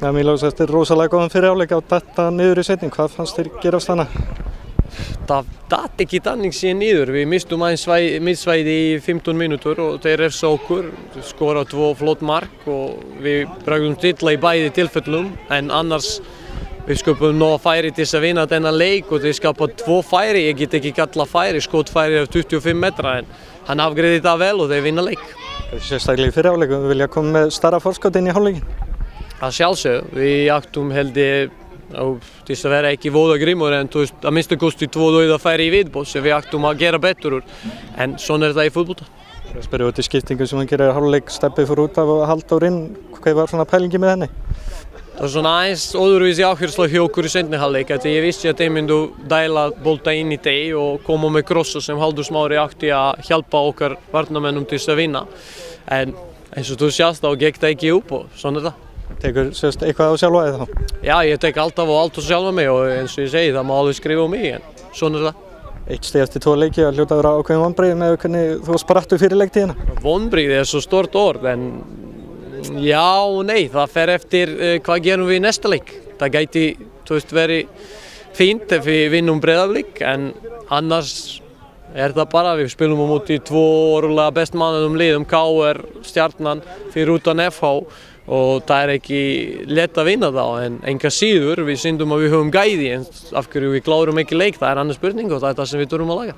Ja, Mílós, þetta rosalega góðan fyrir áleik á þetta niður í seinni. Hvað fannst þér gerast þarna? Það datt ekki þannig síðan niður. Við mistum aðeins miðsvæði í 15 mínútur og þeir refsa okkur, skora 2 flott mark og við bragðum stilla í bæði tilfellum, en annars við sköpum nóg færi til að vinna þennan leik og þeir skapa 2 færi, ég get ekki kalla færi, skotfæri af 25 metra, en hann afgreiði það vel og þeir vinna leik. Sérstaklega í fyrir áleik, við vilja koma með starra forskot inn í hálfleikin? Að sjálfsög, við áttum heldur til að vera ekki voða grimmur, en að minnsta kosti 2 dauða færi í viðbót sem við áttum að gera betur úr, en svona það í fótbolta. Ég spyrir út í skiptingu sem hann gerir hálfleik, Stebbi fór út af og Halldór inn, hvað var svona pælingi með henni? Það var svona aðeins öðruvísi áhersla hjá okkur í seinni hálfleik, að ég vissi að þeir myndu dæla bolta inn í þeir og koma með krossa sem Halldór Smári átti að hjálpa okkar varnarmönnum til að vinna, en eins og þú sjást þá gekk það ekki upp og svona er það. Tekur sérst eitthvað á sjálfa þig þá? Já, ég tek alltaf á allt á sjálfa mig og eins og ég segi, það má alveg skrifa á mig, en svona er það. 1 stig eftir 2 leiki að hljóta að vera ákveðin vonbrigði með hvernig þú sprattu fyrir leiktíðina? Vonbrigði er svo stort orð, en já og nei, það fer eftir hvað gerum við í næsta leik. Það gæti, verið fínt ef við vinnum Breiðablik, en annars er það bara, við spilum á móti 2 orðulega bestmannum liðum, KR, Stjarnan, fyrir utan FH, og það er ekki lett að vinna þá, en enga síður, við syndum að við höfum gæði, en af hverju við klárum ekki leik, það er annars spurning og það er það sem við þurfum að laga.